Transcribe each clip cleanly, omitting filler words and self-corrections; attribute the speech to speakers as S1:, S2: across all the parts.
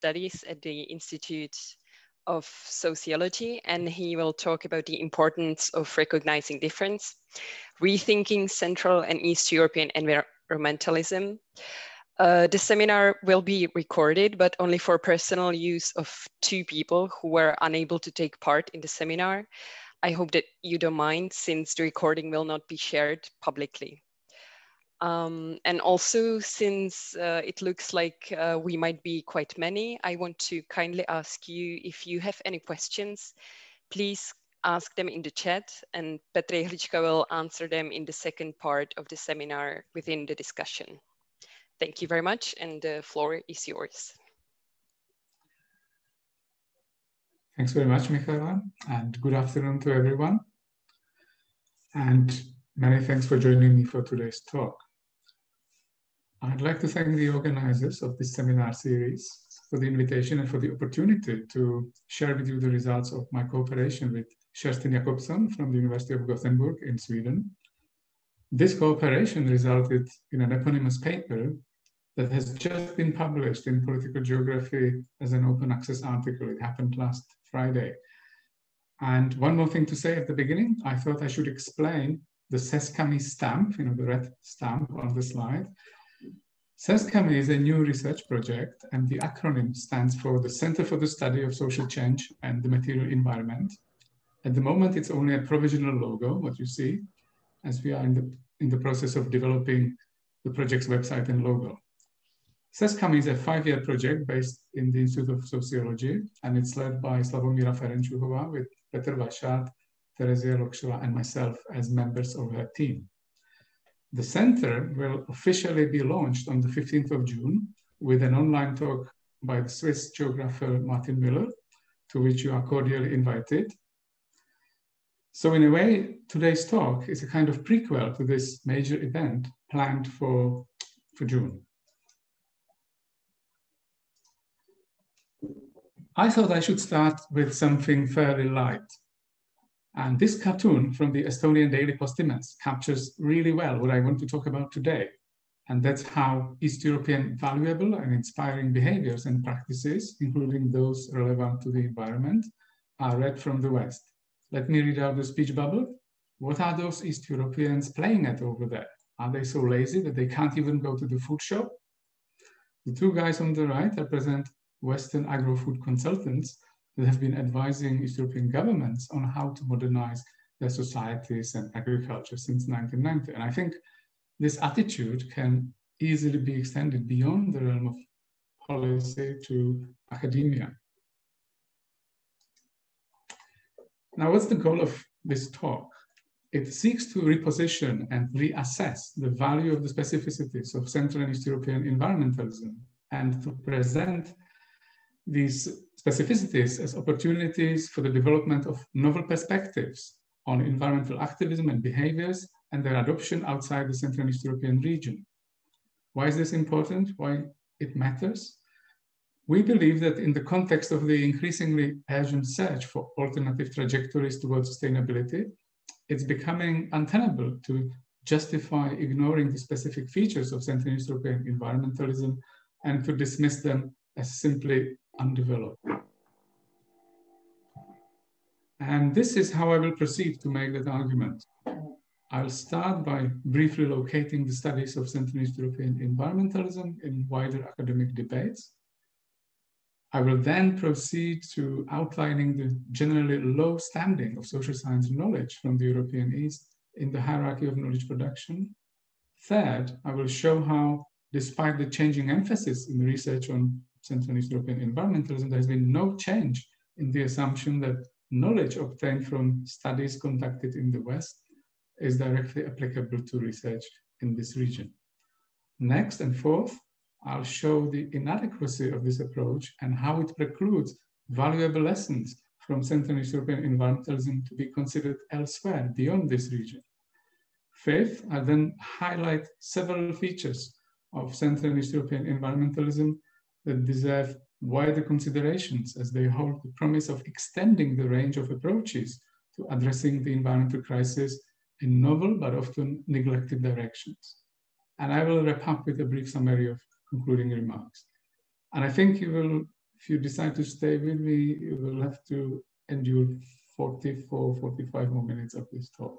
S1: Studies at the Institute of Sociology, and he will talk about the importance of recognizing difference, rethinking Central and East European environmentalism. The seminar will be recorded, but only for personal use of 2 people who were unable to take part in the seminar. I hope that you don't mind, since the recording will not be shared publicly. And also, since it looks like we might be quite many, I want to kindly ask you, if you have any questions, please ask them in the chat, and Petr Jehlička will answer them in the second part of the seminar within the discussion. Thank you very much, and the floor is yours.
S2: Thanks very much, Michaela, and good afternoon to everyone. And many thanks for joining me for today's talk. I'd like to thank the organizers of this seminar series for the invitation and for the opportunity to share with you the results of my cooperation with Kerstin Jacobsson from the University of Gothenburg in Sweden. This cooperation resulted in an eponymous paper that has just been published in Political Geography as an open access article. It happened last Friday. And one more thing to say at the beginning, I thought I should explain the CESCAME stamp, the red stamp on the slide. CESCAME is a new research project, and the acronym stands for the Center for the Study of Social Change and the Material Environment. At the moment, it's only a provisional logo, what you see, as we are in the process of developing the project's website and logo. CESCAME is a 5-year project based in the Institute of Sociology, and it's led by Slavomíra Ferenčuhová with Petr Vašák, Terezia Lokšová, and myself as members of her team. The center will officially be launched on the 15th of June with an online talk by the Swiss geographer Martin Müller, to which you are cordially invited. So in a way, today's talk is a kind of prequel to this major event planned for June. I thought I should start with something fairly light. And this cartoon from the Estonian Daily Postimees captures really well what I want to talk about today. And that's how East European valuable and inspiring behaviors and practices, including those relevant to the environment, are read from the West. Let me read out the speech bubble. What are those East Europeans playing at over there? Are they so lazy that they can't even go to the food shop? The 2 guys on the right represent Western agro-food consultants that have been advising East European governments on how to modernize their societies and agriculture since 1990. And I think this attitude can easily be extended beyond the realm of policy to academia. Now, what's the goal of this talk? It seeks to reposition and reassess the value of the specificities of Central and East European environmentalism, and to present these specificities as opportunities for the development of novel perspectives on environmental activism and behaviors and their adoption outside the Central and East European region. Why is this important? Why it matters? We believe that in the context of the increasingly urgent search for alternative trajectories towards sustainability, it's becoming untenable to justify ignoring the specific features of Central and East European environmentalism and to dismiss them as simply undeveloped. And this is how I will proceed to make that argument. I'll start by briefly locating the studies of Central and East European environmentalism in wider academic debates. I will then proceed to outlining the generally low standing of social science knowledge from the European East in the hierarchy of knowledge production. Third, I will show how, despite the changing emphasis in research on Central and East European environmentalism, there has been no change in the assumption that knowledge obtained from studies conducted in the West is directly applicable to research in this region. Next, and fourth, I'll show the inadequacy of this approach and how it precludes valuable lessons from Central and East European environmentalism to be considered elsewhere beyond this region. Fifth, I'll then highlight several features of Central and East European environmentalism that deserve wider considerations, as they hold the promise of extending the range of approaches to addressing the environmental crisis in novel but often neglected directions. And I will wrap up with a brief summary of concluding remarks. And I think you will if you decide to stay with me, you will have to endure 45 more minutes of this talk.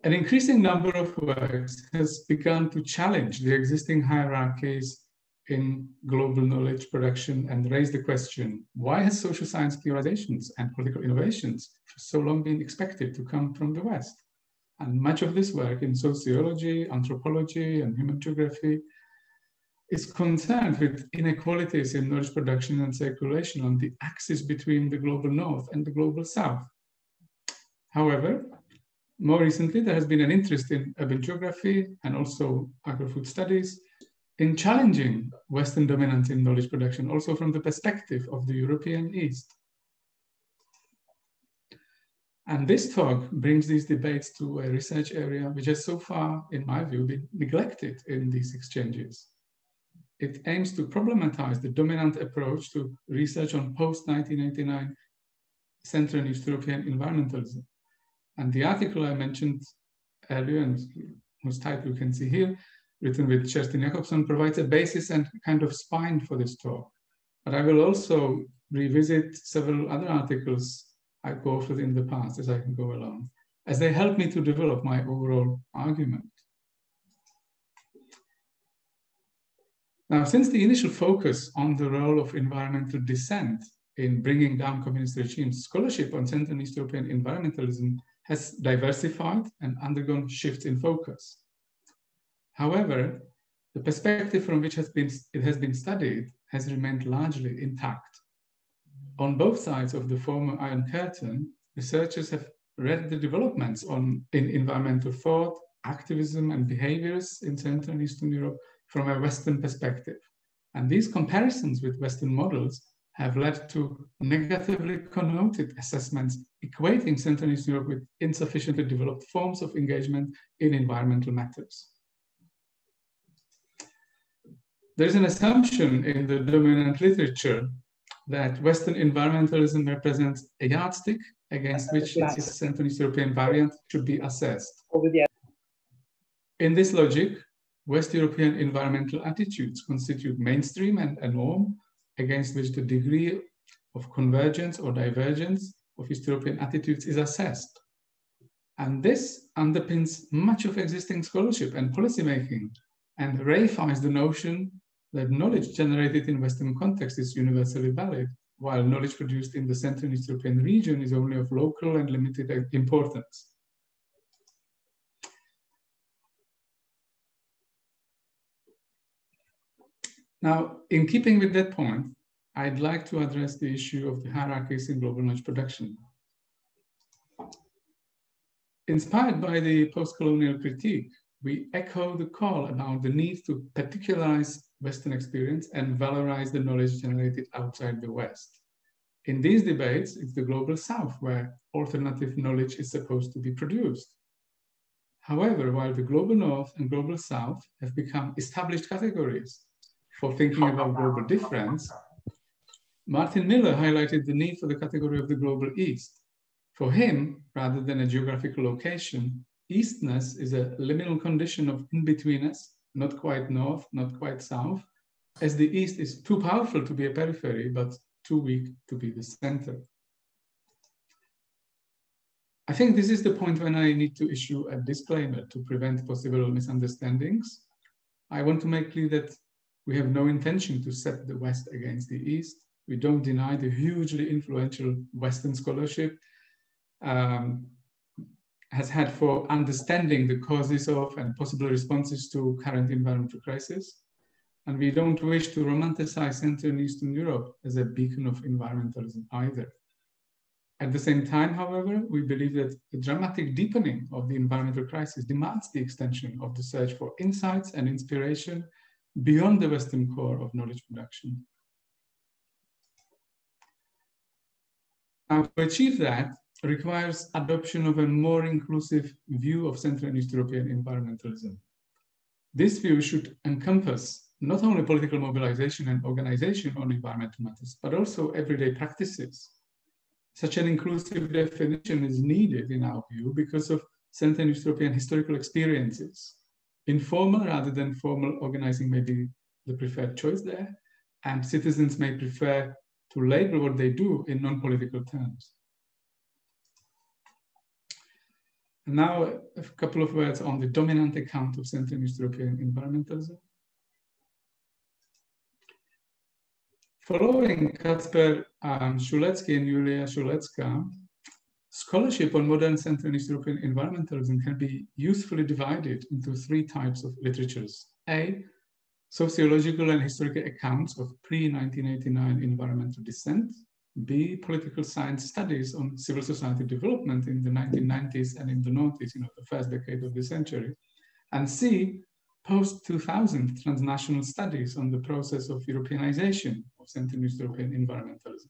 S2: An increasing number of works has begun to challenge the existing hierarchies in global knowledge production and raise the question, why has social science theorizations and political innovations for so long been expected to come from the West? And much of this work in sociology, anthropology, and human geography is concerned with inequalities in knowledge production and circulation on the axis between the global North and the global South. However, more recently, there has been an interest in urban geography and also agri-food studies in challenging Western dominance in knowledge production, also from the perspective of the European East. And this talk brings these debates to a research area which has so far, in my view, been neglected in these exchanges. It aims to problematize the dominant approach to research on post-1989 Central and East European environmentalism. And the article I mentioned earlier, and whose title you can see here, written with Kerstin Jacobsson, provides a basis and kind of spine for this talk. But I will also revisit several other articles I co-authored in the past as I can go along, as they help me to develop my overall argument. Now, since the initial focus on the role of environmental dissent in bringing down communist regimes, scholarship on Central and East European environmentalism has diversified and undergone shifts in focus. However, the perspective from which it has been studied has remained largely intact. On both sides of the former Iron Curtain, researchers have read the developments in environmental thought, activism, and behaviors in Central and Eastern Europe from a Western perspective. And these comparisons with Western models have led to negatively connoted assessments equating Central and Eastern Europe with insufficiently developed forms of engagement in environmental matters. There is an assumption in the dominant literature that Western environmentalism represents a yardstick against which its Central and East European variant should be assessed. In this logic, West European environmental attitudes constitute mainstream and a norm against which the degree of convergence or divergence of East European attitudes is assessed. And this underpins much of existing scholarship and policymaking and reifies the notion that knowledge generated in Western context is universally valid, while knowledge produced in the Central and East European region is only of local and limited importance. Now, in keeping with that point, I'd like to address the issue of the hierarchies in global knowledge production. Inspired by the post-colonial critique, we echo the call about the need to particularize Western experience and valorize the knowledge generated outside the West. In these debates, it's the global South where alternative knowledge is supposed to be produced. However, while the global North and global South have become established categories for thinking about global difference, Martin Miller highlighted the need for the category of the global East. For him, rather than a geographical location, Eastness is a liminal condition of in-betweenness, not quite North, not quite South, as the East is too powerful to be a periphery, but too weak to be the center. I think this is the point when I need to issue a disclaimer to prevent possible misunderstandings. I want to make clear that we have no intention to set the West against the East. We don't deny the hugely influential Western scholarship has had for understanding the causes of and possible responses to current environmental crisis. And we don't wish to romanticize Central and Eastern Europe as a beacon of environmentalism either. At the same time, however, we believe that the dramatic deepening of the environmental crisis demands the extension of the search for insights and inspiration beyond the Western core of knowledge production. Now, to achieve that requires adoption of a more inclusive view of Central and East European environmentalism. This view should encompass not only political mobilization and organization on environmental matters, but also everyday practices. Such an inclusive definition is needed in our view because of Central and East European historical experiences. Informal rather than formal organizing may be the preferred choice there, and citizens may prefer to label what they do in non-political terms. And now a couple of words on the dominant account of Central and East European environmentalism. Following Kacper Szulecki and Julia Szulecka, scholarship on modern Central and East European environmentalism can be usefully divided into three types of literatures. A, sociological and historical accounts of pre-1989 environmental dissent. B, political science studies on civil society development in the 1990s and in the noughties, the first decade of the century. And C, post-2000 transnational studies on the process of Europeanization of Central and East European environmentalism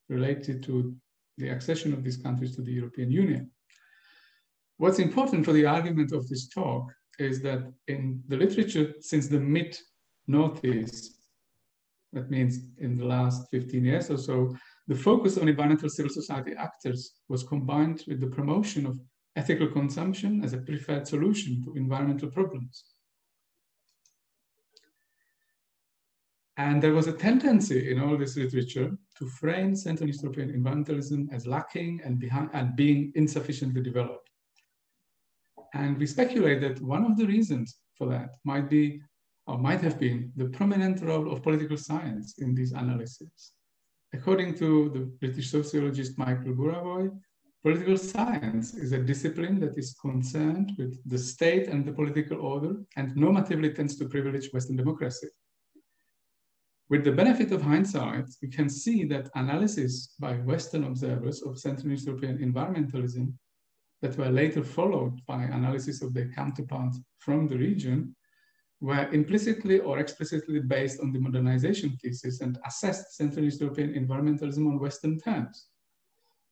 S2: related to the accession of these countries to the European Union. What's important for the argument of this talk is that in the literature since the mid-noughties, that means in the last 15 years or so, the focus on environmental civil society actors was combined with the promotion of ethical consumption as a preferred solution to environmental problems. And there was a tendency in all this literature to frame Central and East European environmentalism as lacking and being insufficiently developed. And we speculate that one of the reasons for that might be, or might have been, the prominent role of political science in these analyses. According to the British sociologist Michael Burawoy, political science is a discipline that is concerned with the state and the political order and normatively tends to privilege Western democracy. With the benefit of hindsight, we can see that analysis by Western observers of Central and East European environmentalism that were later followed by analysis of their counterparts from the region were implicitly or explicitly based on the modernization thesis and assessed Central and East European environmentalism on Western terms.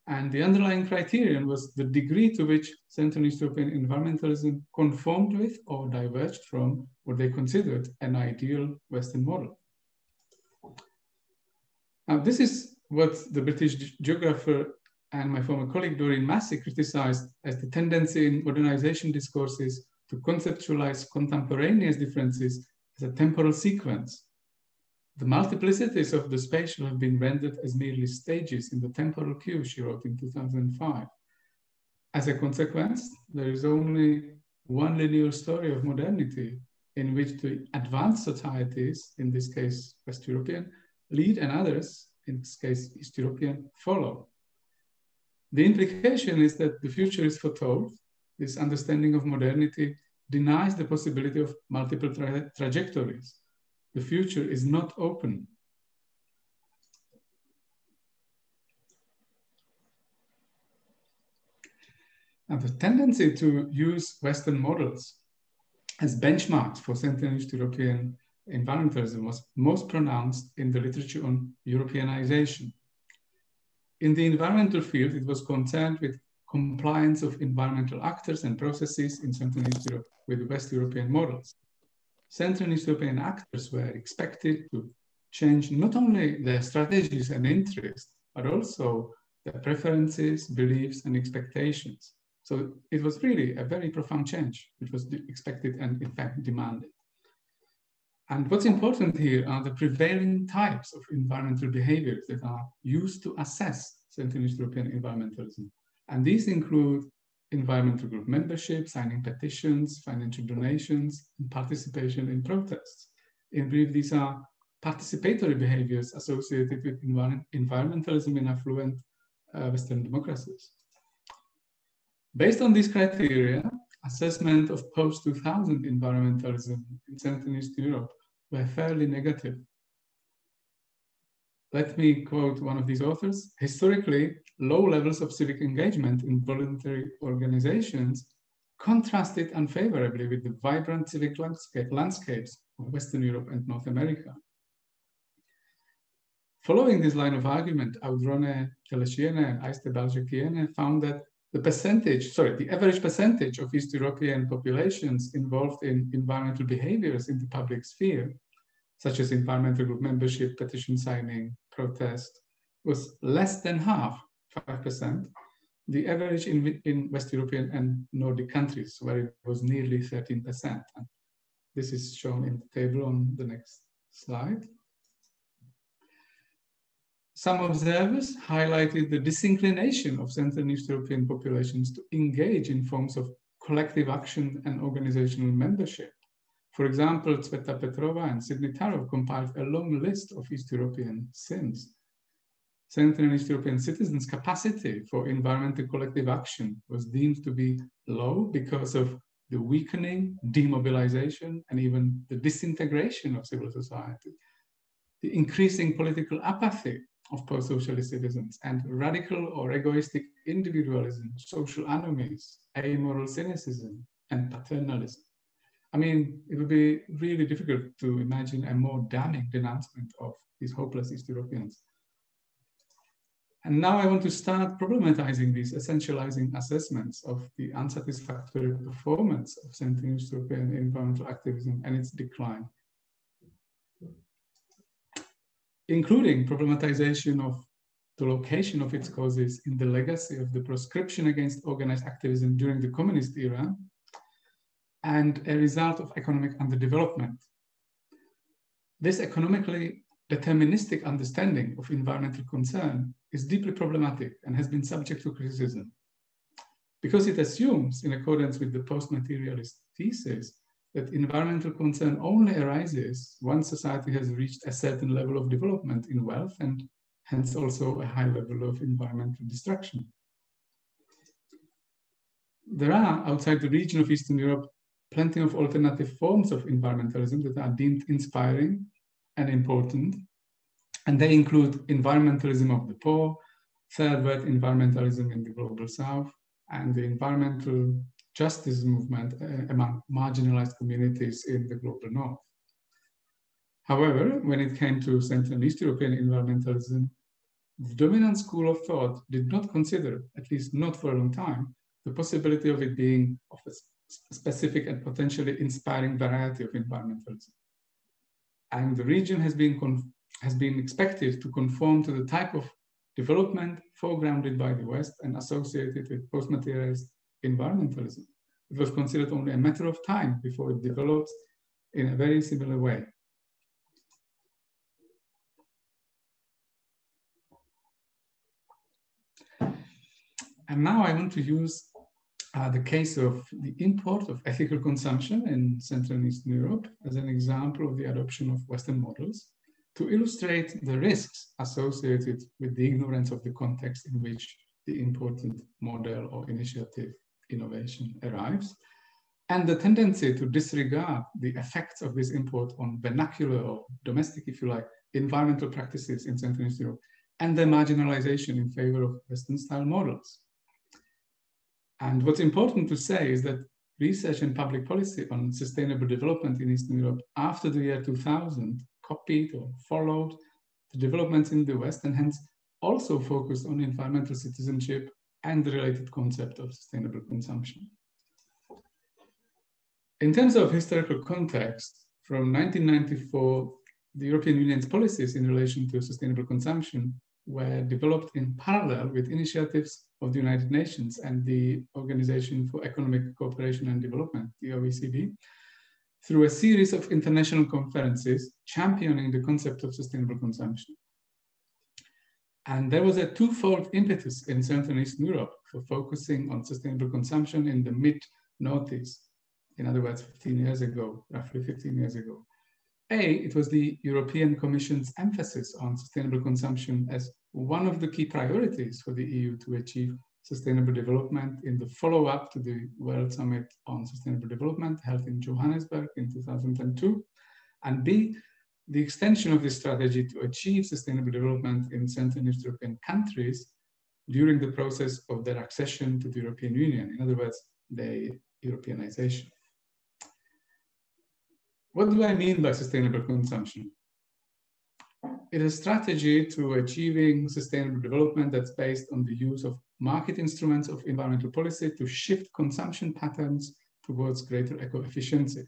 S2: And the underlying criterion was the degree to which Central and East European environmentalism conformed with or diverged from what they considered an ideal Western model. Now, this is what the British geographer and my former colleague Doreen Massey criticized as the tendency in modernization discourses to conceptualize contemporaneous differences as a temporal sequence. The multiplicities of the spatial have been rendered as merely stages in the temporal queue, she wrote in 2005. As a consequence, there is only one linear story of modernity in which the advanced societies, in this case West European, lead and others, in this case East European, follow. The implication is that the future is foretold. This understanding of modernity denies the possibility of multiple trajectories. The future is not open. And the tendency to use Western models as benchmarks for Central and East European environmentalism was most pronounced in the literature on Europeanization. In the environmental field, it was concerned with compliance of environmental actors and processes in Central and East Europe with West European models. Central and East European actors were expected to change not only their strategies and interests, but also their preferences, beliefs, and expectations. So it was really a very profound change, which was expected and in fact demanded. And what's important here are the prevailing types of environmental behaviors that are used to assess Central and East European environmentalism. And these include environmental group membership, signing petitions, financial donations, and participation in protests. In brief, these are participatory behaviors associated with environmentalism in affluent Western democracies. Based on these criteria, assessment of post-2000 environmentalism in Central and East Europe were fairly negative. Let me quote one of these authors. Historically, low levels of civic engagement in voluntary organizations contrasted unfavorably with the vibrant civic landscapes of Western Europe and North America. Following this line of argument, Audrone Telesiene and Aiste Baljekiene found that the average percentage of East European populations involved in environmental behaviors in the public sphere, such as environmental group membership, petition signing, protest, was less than half, 5%, the average in West European and Nordic countries, where it was nearly 13%. And this is shown in the table on the next slide. Some observers highlighted the disinclination of Central and East European populations to engage in forms of collective action and organizational membership. For example, Tsveta Petrova and Sidney Tarov compiled a long list of East European sins. Central and East European citizens' capacity for environmental collective action was deemed to be low because of the weakening, demobilization, and even the disintegration of civil society, the increasing political apathy of post-socialist citizens, and radical or egoistic individualism, social anomalies, amoral cynicism, and paternalism. I mean, it would be really difficult to imagine a more damning denouncement of these hopeless East Europeans. And now I want to start problematizing these essentializing assessments of the unsatisfactory performance of Central and East European environmental activism and its decline, including problematization of the location of its causes in the legacy of the proscription against organized activism during the communist era and a result of economic underdevelopment. This economically deterministic understanding of environmental concern is deeply problematic and has been subject to criticism because it assumes, in accordance with the post-materialist thesis, that environmental concern only arises once society has reached a certain level of development in wealth and hence also a high level of environmental destruction. There are, outside the region of Eastern Europe, plenty of alternative forms of environmentalism that are deemed inspiring and important, and they include environmentalism of the poor, third world environmentalism in the global south, and the environmental justice movement among marginalized communities in the global north. However, when it came to Central and East European environmentalism, the dominant school of thought did not consider, at least not for a long time, the possibility of it being of a specific and potentially inspiring variety of environmentalism. And the region has been expected to conform to the type of development foregrounded by the West and associated with post-materialist environmentalism. It was considered only a matter of time before it develops in a very similar way. And now I want to use the case of the import of ethical consumption in Central and Eastern Europe as an example of the adoption of Western models to illustrate the risks associated with the ignorance of the context in which the important model or initiative innovation arrives, and the tendency to disregard the effects of this import on vernacular or domestic, if you like, environmental practices in Central and Eastern Europe, and their marginalization in favor of Western-style models. And what's important to say is that research and public policy on sustainable development in Eastern Europe after the year 2000 copied or followed the developments in the West and hence also focused on environmental citizenship and the related concept of sustainable consumption. In terms of historical context, from 1994, the European Union's policies in relation to sustainable consumption were developed in parallel with initiatives of the United Nations and the Organization for Economic Cooperation and Development, the OECD, through a series of international conferences championing the concept of sustainable consumption. And there was a twofold impetus in Central and Eastern Europe for focusing on sustainable consumption in the mid-noughties, in other words, 15 years ago, roughly 15 years ago. It was the European Commission's emphasis on sustainable consumption as one of the key priorities for the EU to achieve sustainable development in the follow-up to the World Summit on Sustainable Development held in Johannesburg in 2002. And B, the extension of this strategy to achieve sustainable development in Central and East European countries during the process of their accession to the European Union. In other words, the Europeanization. What do I mean by sustainable consumption? It is a strategy to achieving sustainable development that's based on the use of market instruments of environmental policy to shift consumption patterns towards greater eco-efficiency.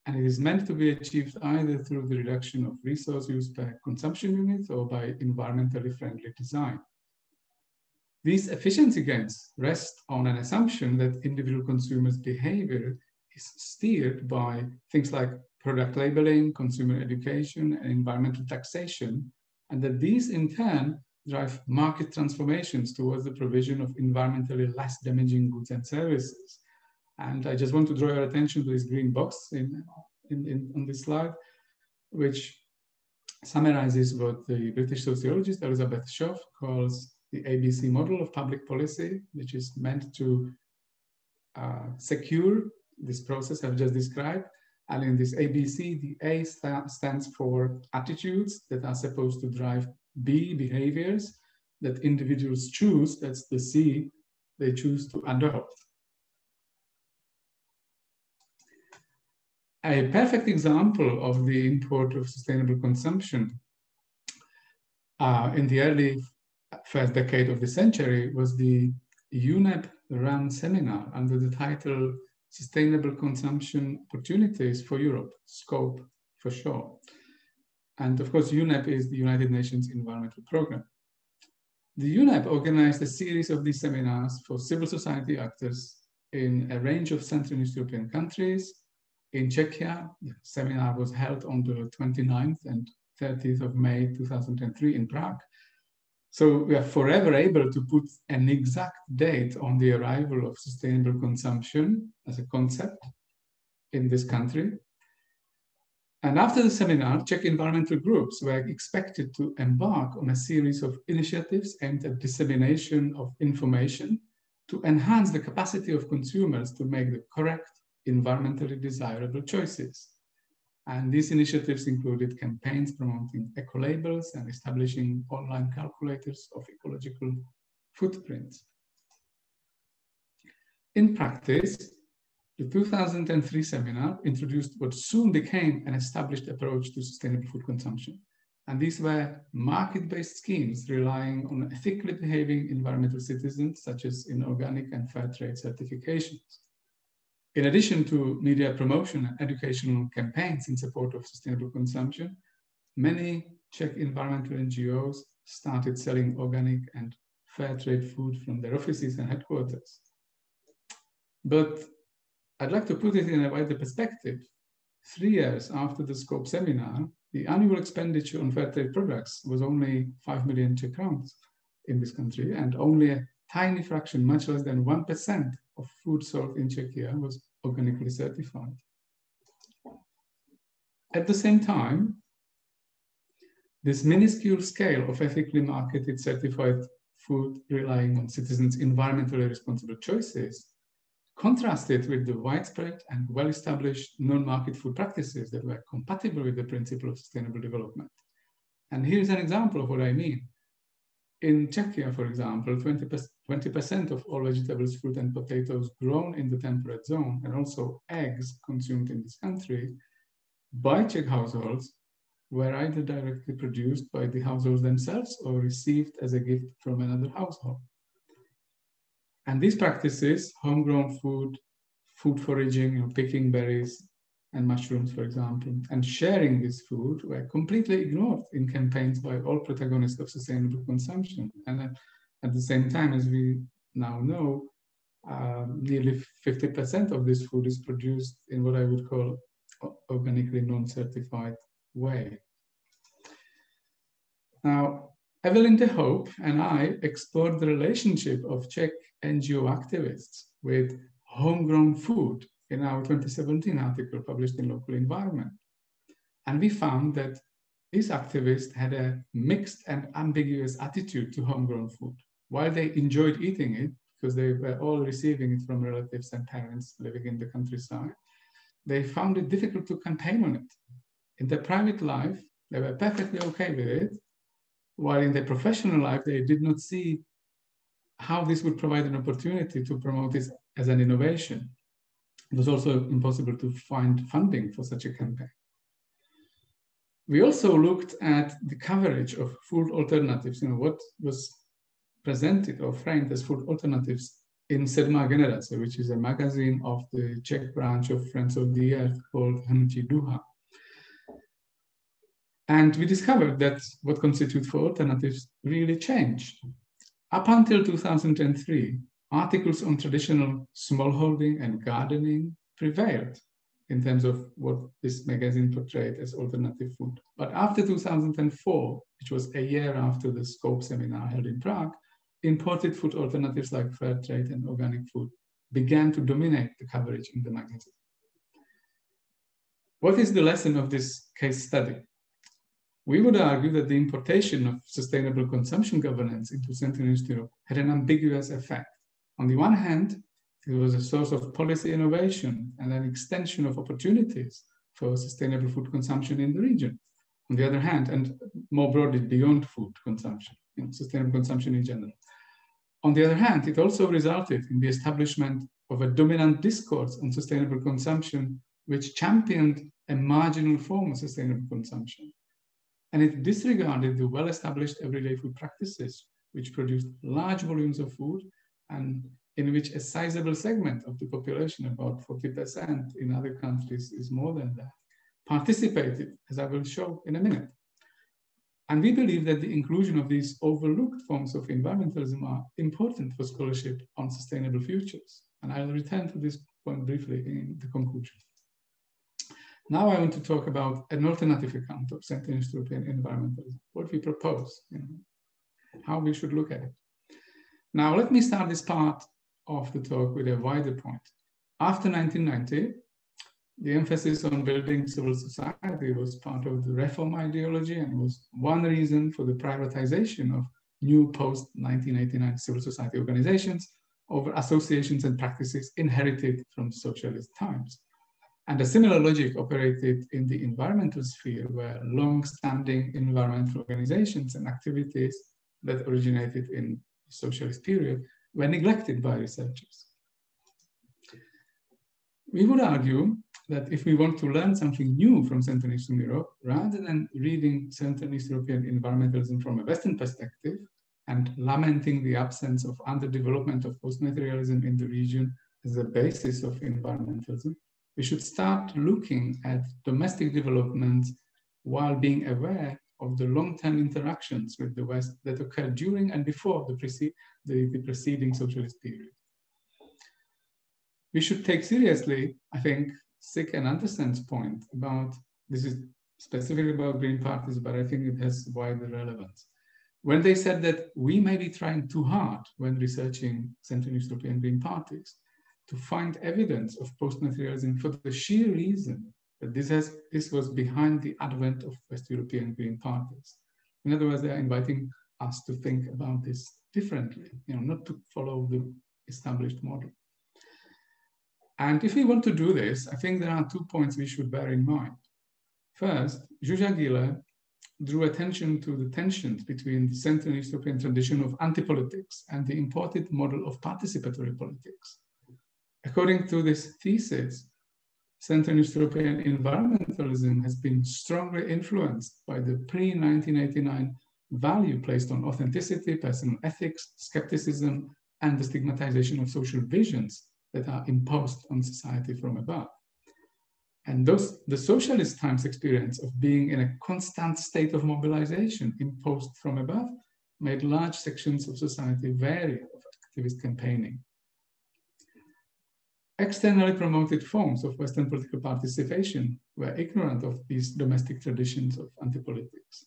S2: And it is meant to be achieved either through the reduction of resource use per consumption unit or by environmentally friendly design. These efficiency gains rest on an assumption that individual consumers' behavior is steered by things like product labeling, consumer education, and environmental taxation, and that these in turn drive market transformations towards the provision of environmentally less damaging goods and services. And I just want to draw your attention to this green box on this slide, which summarizes what the British sociologist Elizabeth Schoff calls the ABC model of public policy, which is meant to secure this process I've just described. And in this ABC, the A stands for attitudes that are supposed to drive B, behaviors that individuals choose. That's the C, they choose to adopt. A perfect example of the import of sustainable consumption in the early first decade of the century was the UNEP-run seminar under the title Sustainable Consumption Opportunities for Europe, SCOPE for short. And of course, UNEP is the United Nations Environmental Programme. The UNEP organized a series of these seminars for civil society actors in a range of Central and East European countries. In Czechia, the seminar was held on the 29th and 30th of May 2003 in Prague. So we are forever able to put an exact date on the arrival of sustainable consumption as a concept in this country. And after the seminar, Czech environmental groups were expected to embark on a series of initiatives aimed at dissemination of information to enhance the capacity of consumers to make the correct, environmentally desirable choices. And these initiatives included campaigns promoting eco-labels and establishing online calculators of ecological footprints. In practice, the 2003 seminar introduced what soon became an established approach to sustainable food consumption. And these were market-based schemes relying on ethically behaving environmental citizens, such as in organic and fair trade certifications. In addition to media promotion and educational campaigns in support of sustainable consumption, many Czech environmental NGOs started selling organic and fair trade food from their offices and headquarters. But I'd like to put it in a wider perspective. 3 years after the SCOPE seminar, the annual expenditure on fair trade products was only 5 million Czech crowns in this country, and only a tiny fraction, much less than 1% of food sold in Czechia was organically certified. At the same time, this minuscule scale of ethically marketed certified food relying on citizens' environmentally responsible choices contrasted with the widespread and well-established non-market food practices that were compatible with the principle of sustainable development. And here's an example of what I mean. In Czechia, for example, 20% of all vegetables, fruit, and potatoes grown in the temperate zone, and also eggs consumed in this country by Czech households, were either directly produced by the households themselves or received as a gift from another household. And these practices, homegrown food, food foraging, picking berries and mushrooms, for example, and sharing this food were completely ignored in campaigns by all protagonists of sustainable consumption. And at the same time, as we now know, nearly 50% of this food is produced in what I would call organically non-certified way. Now, Evelyn de Hoop and I explored the relationship of Czech NGO activists with homegrown food in our 2017 article published in Local Environment. And we found that these activists had a mixed and ambiguous attitude to homegrown food. While they enjoyed eating it, because they were all receiving it from relatives and parents living in the countryside, they found it difficult to campaign on it. In their private life, they were perfectly okay with it, while in their professional life, they did not see how this would provide an opportunity to promote this as an innovation. It was also impossible to find funding for such a campaign. We also looked at the coverage of food alternatives, what was presented or framed as food alternatives in Sedmá generace, which is a magazine of the Czech branch of Friends of the Earth called Hnutí Duha. And we discovered that what constitutes food alternatives really changed. Up until 2003, articles on traditional smallholding and gardening prevailed. in terms of what this magazine portrayed as alternative food. But after 2004, which was a year after the SCOPE seminar held in Prague, imported food alternatives like fair trade and organic food began to dominate the coverage in the magazine. What is the lesson of this case study? We would argue that the importation of sustainable consumption governance into Central and Eastern Europe had an ambiguous effect. On the one hand, it was a source of policy innovation and an extension of opportunities for sustainable food consumption in the region. On the other hand, and more broadly beyond food consumption, sustainable consumption in general. On the other hand, it also resulted in the establishment of a dominant discourse on sustainable consumption, which championed a marginal form of sustainable consumption. And it disregarded the well-established everyday food practices, which produced large volumes of food and in which a sizable segment of the population, about 40% in other countries is more than that, participated, as I will show in a minute. And we believe that the inclusion of these overlooked forms of environmentalism are important for scholarship on sustainable futures. And I'll return to this point briefly in the conclusion. Now I want to talk about an alternative account of Central and Eastern European environmentalism, what we propose, how we should look at it. Now let me start this part of the talk with a wider point. After 1990, the emphasis on building civil society was part of the reform ideology and was one reason for the privatization of new post-1989 civil society organizations over associations and practices inherited from socialist times. And a similar logic operated in the environmental sphere, where long-standing environmental organizations and activities that originated in the socialist period were neglected by researchers. We would argue that if we want to learn something new from Central and Eastern Europe, rather than reading Central and Eastern European environmentalism from a Western perspective and lamenting the absence of underdevelopment of postmaterialism in the region as the basis of environmentalism, we should start looking at domestic developments while being aware of the long-term interactions with the West that occurred during and before the preceding socialist period. We should take seriously, I think, Sick and Anderson's point about, this is specifically about Green parties, but I think it has wider relevance. When they said that we may be trying too hard when researching Central and East European Green parties to find evidence of postmaterialism for the sheer reason that this was behind the advent of West European Green parties. In other words, they are inviting us to think about this differently, not to follow the established model. And if we want to do this, I think there are 2 points we should bear in mind. First, Zsuzsa Gille drew attention to the tensions between the Central and East European tradition of anti-politics and the imported model of participatory politics. According to this thesis, Central and East European environmentalism has been strongly influenced by the pre-1989 value placed on authenticity, personal ethics, skepticism, and the stigmatization of social visions that are imposed on society from above. And the socialist times experience of being in a constant state of mobilization imposed from above made large sections of society wary of activist campaigning. Externally promoted forms of Western political participation were ignorant of these domestic traditions of anti-politics.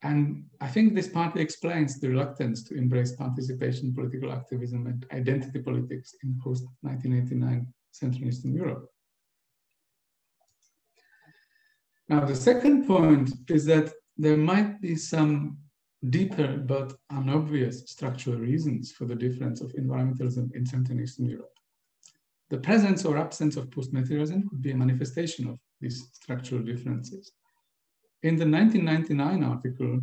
S2: And I think this partly explains the reluctance to embrace participation, political activism, and identity politics in post-1989 Central and Eastern Europe. Now, the second point is that there might be some deeper but unobvious structural reasons for the difference of environmentalism in Central and Eastern Europe. The presence or absence of postmaterialism could be a manifestation of these structural differences. In the 1999 article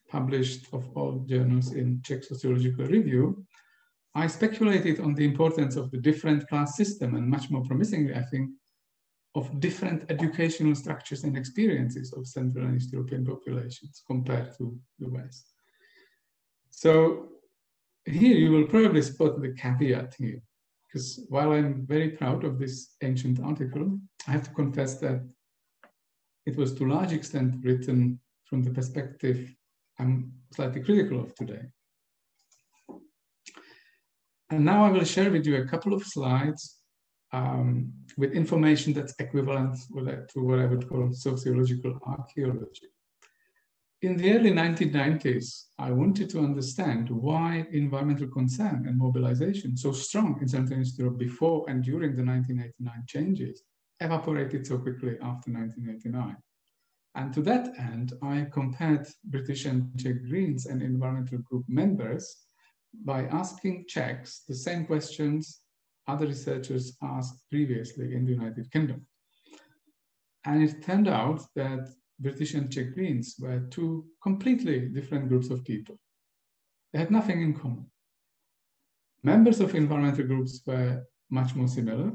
S2: published of all journals in Czech Sociological Review, I speculated on the importance of the different class system and much more promisingly, I think, of different educational structures and experiences of Central and East European populations compared to the West. So here you will probably spot the caveat here, because while I'm very proud of this ancient article, I have to confess that it was to a large extent written from the perspective I'm slightly critical of today. And now I will share with you a couple of slides with information that's equivalent to what I would call sociological archaeology. In the early 1990s, I wanted to understand why environmental concern and mobilization, so strong in Central East Europe before and during the 1989 changes, evaporated so quickly after 1989. And to that end, I compared British and Czech Greens and environmental group members by asking Czechs the same questions other researchers asked previously in the United Kingdom. And it turned out that British and Czech Greens were two completely different groups of people. They had nothing in common. Members of environmental groups were much more similar.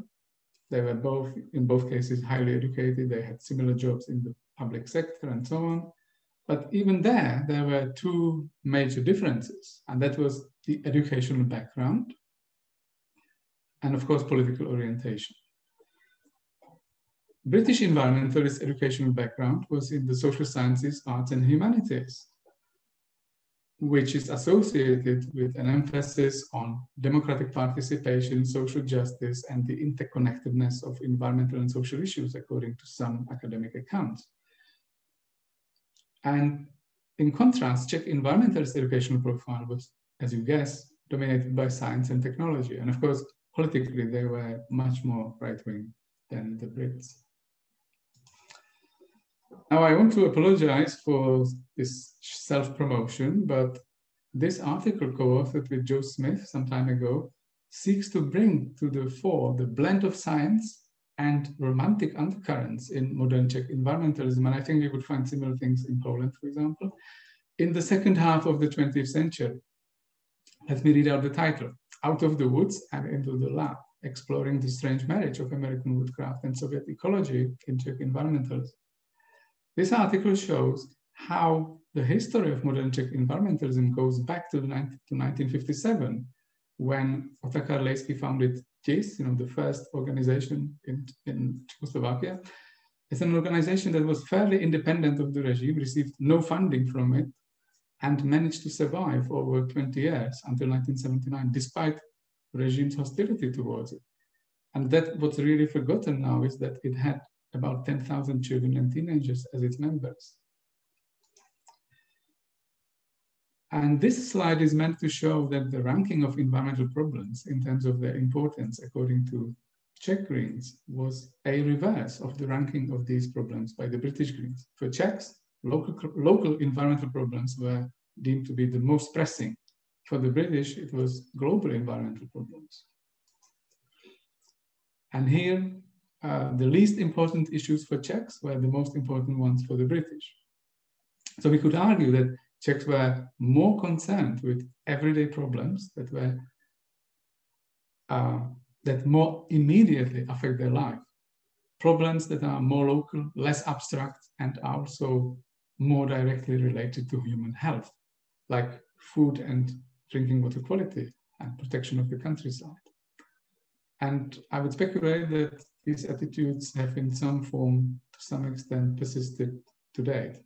S2: They were both, in both cases, highly educated. They had similar jobs in the public sector and so on. But even there were two major differences, and that was the educational background and, of course, political orientation. British environmentalist educational background was in the social sciences, arts, and humanities, which is associated with an emphasis on democratic participation, social justice, and the interconnectedness of environmental and social issues, according to some academic accounts. And in contrast, Czech environmentalist educational profile was, as you guess, dominated by science and technology. And of course, politically, they were much more right-wing than the Brits. Now, I want to apologize for this self-promotion, but this article co-authored with Joe Smith some time ago seeks to bring to the fore the blend of science and romantic undercurrents in modern Czech environmentalism. And I think we would find similar things in Poland, for example, in the second half of the 20th century. Let me read out the title: Out of the Woods and into the Lab, Exploring the Strange Marriage of American Woodcraft and Soviet Ecology in Czech Environmentalism. This article shows how the history of modern Czech environmentalism goes back to 1957, when Otakar Lejský founded CEE, the first organization in Czechoslovakia. It's an organization that was fairly independent of the regime, received no funding from it, and managed to survive over 20 years until 1979, despite the regime's hostility towards it. And that what's really forgotten now is that it had about 10,000 children and teenagers as its members. And this slide is meant to show that the ranking of environmental problems in terms of their importance, according to Czech Greens, was a reverse of the ranking of these problems by the British Greens. For Czechs, local environmental problems were deemed to be the most pressing. For the British, it was global environmental problems. And here, the least important issues for Czechs were the most important ones for the British. So we could argue that Czechs were more concerned with everyday problems that were that more immediately affect their life. Problems that are more local, less abstract, and also more directly related to human health, like food and drinking water quality and protection of the countryside. And I would speculate that these attitudes have in some form, to some extent, persisted today.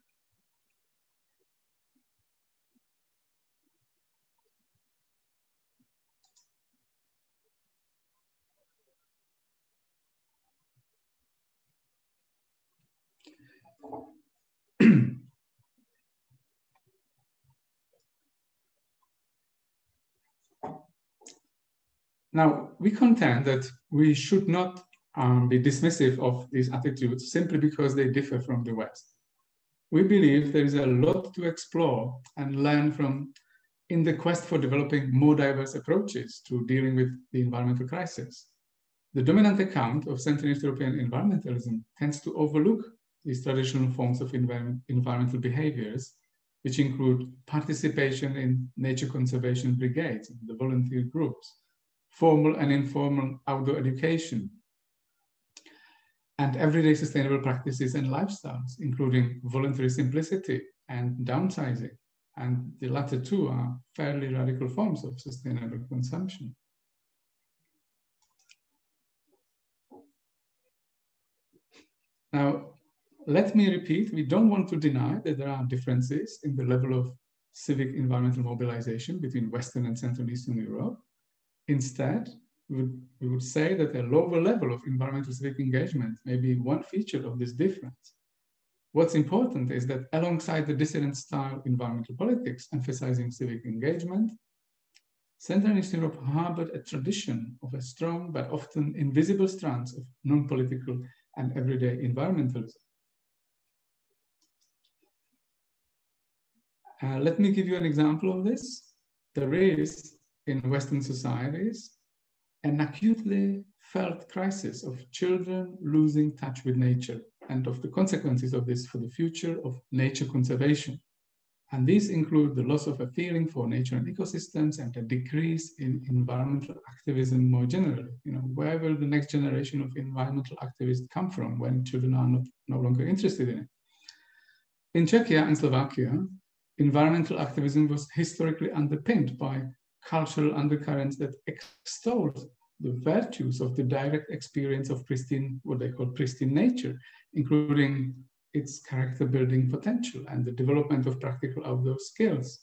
S2: Now, we contend that we should not be dismissive of these attitudes simply because they differ from the West. We believe there is a lot to explore and learn from in the quest for developing more diverse approaches to dealing with the environmental crisis. The dominant account of Central East European environmentalism tends to overlook these traditional forms of environmental behaviors, which include participation in nature conservation brigades, the volunteer groups, formal and informal outdoor education, and everyday sustainable practices and lifestyles, including voluntary simplicity and downsizing. And the latter two are fairly radical forms of sustainable consumption. Now, let me repeat, we don't want to deny that there are differences in the level of civic environmental mobilization between Western and Central Eastern Europe. Instead, we would say that a lower level of environmental civic engagement may be one feature of this difference. What's important is that alongside the dissident style environmental politics emphasizing civic engagement, Central and Eastern Europe harbored a tradition of a strong but often invisible strands of non-political and everyday environmentalism. Let me give you an example of this. There is, in Western societies, an acutely felt crisis of children losing touch with nature and of the consequences of this for the future of nature conservation. And these include the loss of a feeling for nature and ecosystems and a decrease in environmental activism more generally. You know, where will the next generation of environmental activists come from when children are no longer interested in it? In Czechia and Slovakia, environmental activism was historically underpinned by cultural undercurrents that extolled the virtues of the direct experience of pristine, what they call pristine nature, including its character building potential and the development of practical outdoor skills.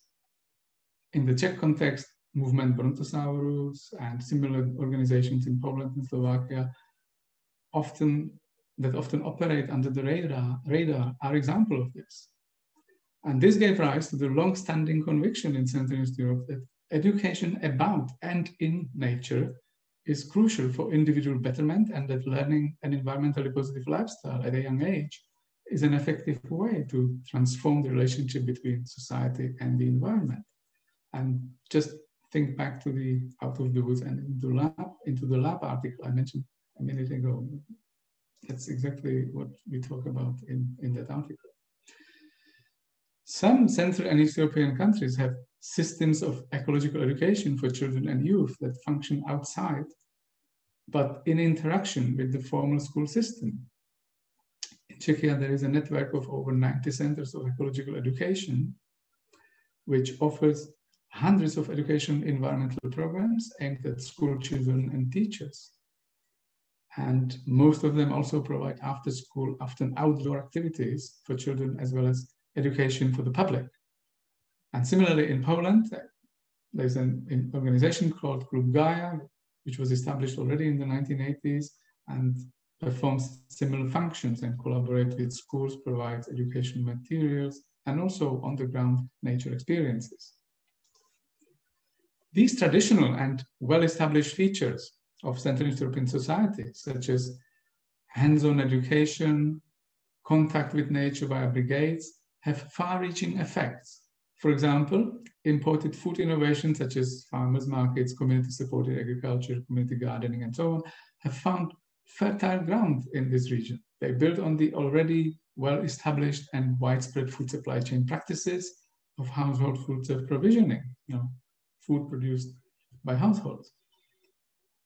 S2: In the Czech context, movement Brontosaurus and similar organizations in Poland and Slovakia often operate under the radar are example of this. And this gave rise to the long-standing conviction in Central and Eastern Europe that education about and in nature is crucial for individual betterment, and that learning an environmentally positive lifestyle at a young age is an effective way to transform the relationship between society and the environment. And just think back to the Out of the Woods and into the lab article I mentioned a minute ago. That's exactly what we talk about in that article. Some Central and East European countries have systems of ecological education for children and youth that function outside, but in interaction with the formal school system. In Czechia, there is a network of over 90 centers of ecological education, which offers hundreds of education environmental programs aimed at school children and teachers. And most of them also provide after school, often outdoor activities for children, as well as education for the public. And similarly in Poland, there's an organization called Klub Gaia, which was established already in the 1980s and performs similar functions and collaborates with schools, provides education materials, and also on-the-ground nature experiences. These traditional and well-established features of Central East European society, such as hands-on education, contact with nature via brigades, have far-reaching effects. For example, imported food innovations such as farmers markets, community-supported agriculture, community gardening, and so on, have found fertile ground in this region. They build on the already well-established and widespread food supply chain practices of household food self-provisioning, food produced by households.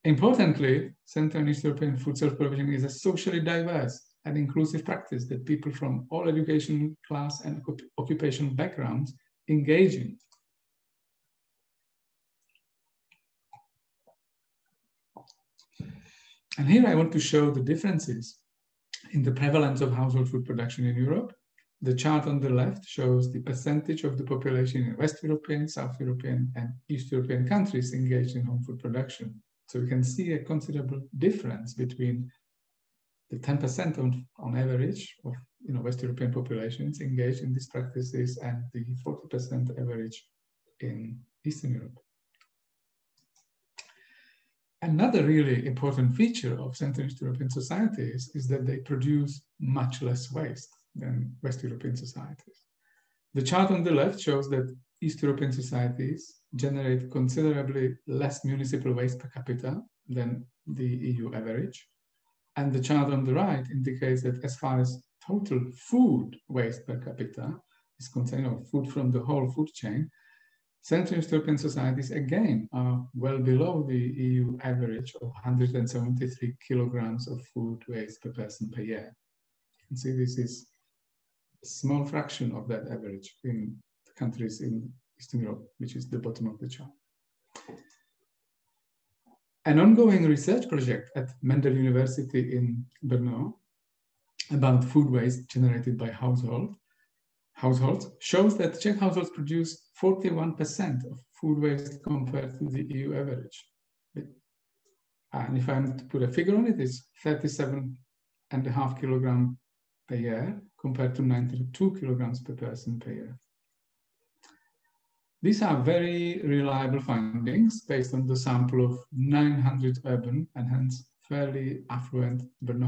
S2: Importantly, Central and East European food self-provisioning is a socially diverse and inclusive practice that people from all education, class, and occupational backgrounds engage in. And here I want to show the differences in the prevalence of household food production in Europe. The chart on the left shows the percentage of the population in West European, South European, and East European countries engaged in home food production. So we can see a considerable difference between the 10% on average of West European populations engaged in these practices and the 40% average in Eastern Europe. Another really important feature of Central East European societies is that they produce much less waste than West European societies. The chart on the left shows that East European societies generate considerably less municipal waste per capita than the EU average. And the chart on the right indicates that as far as total food waste per capita is concerned, food from the whole food chain, Central East European societies again are well below the EU average of 173 kilograms of food waste per person per year. You can see this is a small fraction of that average in the countries in Eastern Europe, which is the bottom of the chart. An ongoing research project at Mendel University in Brno about food waste generated by households shows that Czech households produce 41% of food waste compared to the EU average. And if I'm to put a figure on it, it's 37.5 kilograms per year compared to 92 kilograms per person per year. These are very reliable findings based on the sample of 900 urban and hence fairly affluent urban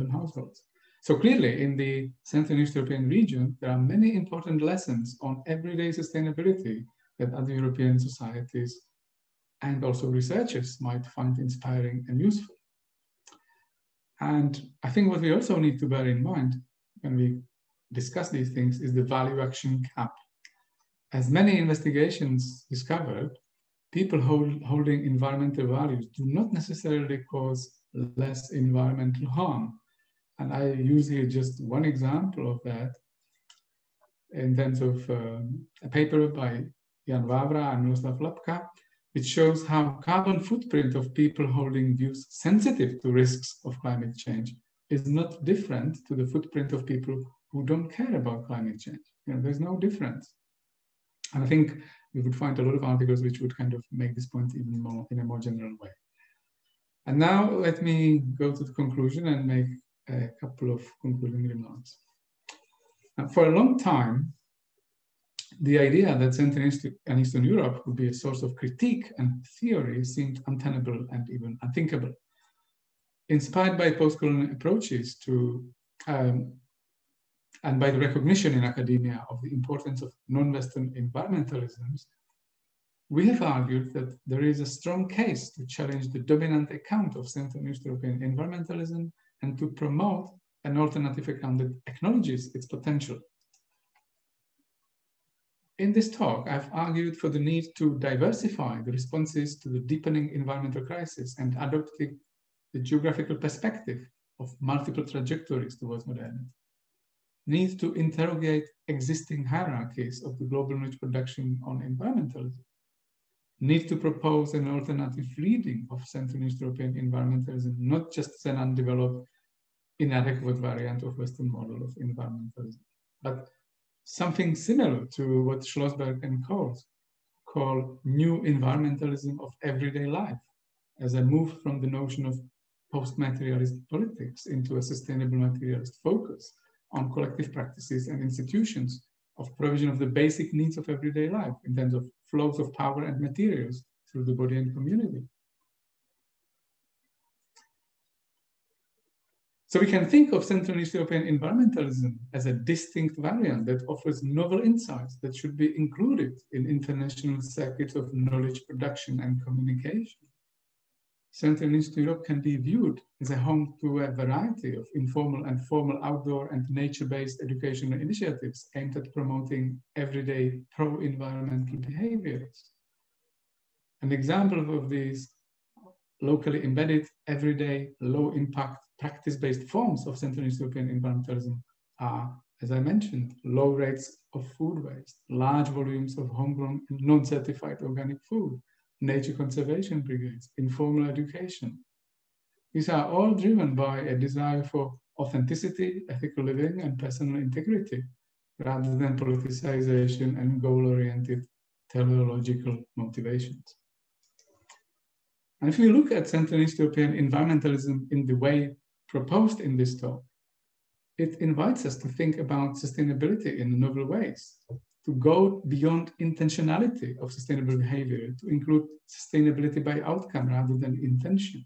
S2: households. So clearly in the Central and East European region, there are many important lessons on everyday sustainability that other European societies and also researchers might find inspiring and useful. And I think what we also need to bear in mind when we discuss these things is the value action gap. As many investigations discovered, people holding environmental values do not necessarily cause less environmental harm. And I use here just one example of that in terms of a paper by Jan Vávra and Miroslav Lapka, which shows how carbon footprint of people holding views sensitive to risks of climate change is not different to the footprint of people who don't care about climate change. You know, there's no difference. And I think we would find a lot of articles which would kind of make this point even more in a more general way. And now let me go to the conclusion and make a couple of concluding remarks. Now, for a long time, the idea that Central and Eastern Europe would be a source of critique and theory seemed untenable and even unthinkable. Inspired by post-colonial approaches to and by the recognition in academia of the importance of non-Western environmentalisms, we have argued that there is a strong case to challenge the dominant account of Central and East European environmentalism and to promote an alternative account that acknowledges its potential. In this talk, I've argued for the need to diversify the responses to the deepening environmental crisis and adopt the geographical perspective of multiple trajectories towards modernity. Need to interrogate existing hierarchies of the global knowledge production on environmentalism. Need to propose an alternative reading of Central and East European environmentalism, not just as an undeveloped, inadequate variant of Western model of environmentalism, but something similar to what Schlossberg and Coles call new environmentalism of everyday life, as a move from the notion of post-materialist politics into a sustainable materialist focus on collective practices and institutions of provision of the basic needs of everyday life in terms of flows of power and materials through the body and community. So we can think of Central and East European environmentalism as a distinct variant that offers novel insights that should be included in international circuits of knowledge production and communication. Central and East Europe can be viewed as a home to a variety of informal and formal outdoor and nature-based educational initiatives aimed at promoting everyday pro-environmental behaviors. An example of these locally embedded, everyday, low-impact, practice-based forms of Central and East European environmentalism are, as I mentioned, low rates of food waste, large volumes of homegrown and non-certified organic food, nature conservation brigades, informal education. These are all driven by a desire for authenticity, ethical living, and personal integrity, rather than politicization and goal-oriented teleological motivations. And if we look at Central and East European environmentalism in the way proposed in this talk, it invites us to think about sustainability in novel ways, to go beyond intentionality of sustainable behavior, to include sustainability by outcome rather than intention,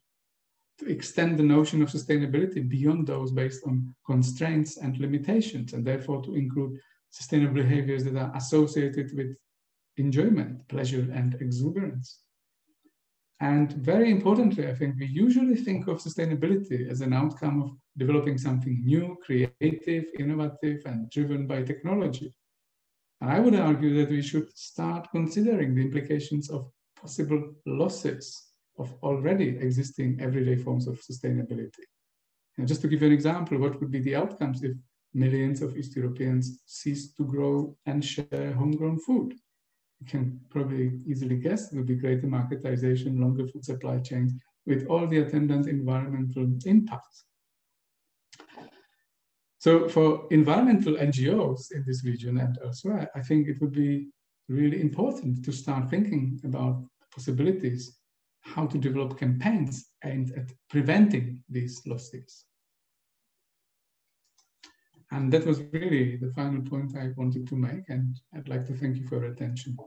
S2: to extend the notion of sustainability beyond those based on constraints and limitations, and therefore to include sustainable behaviors that are associated with enjoyment, pleasure, and exuberance. And very importantly, I think we usually think of sustainability as an outcome of developing something new, creative, innovative, and driven by technology. And I would argue that we should start considering the implications of possible losses of already existing everyday forms of sustainability. And just to give you an example, what would be the outcomes if millions of East Europeans cease to grow and share homegrown food? You can probably easily guess it would be greater marketization, longer food supply chains, with all the attendant environmental impacts. So for environmental NGOs in this region and elsewhere, I think it would be really important to start thinking about possibilities, how to develop campaigns aimed at preventing these losses. And that was really the final point I wanted to make, and I'd like to thank you for your attention.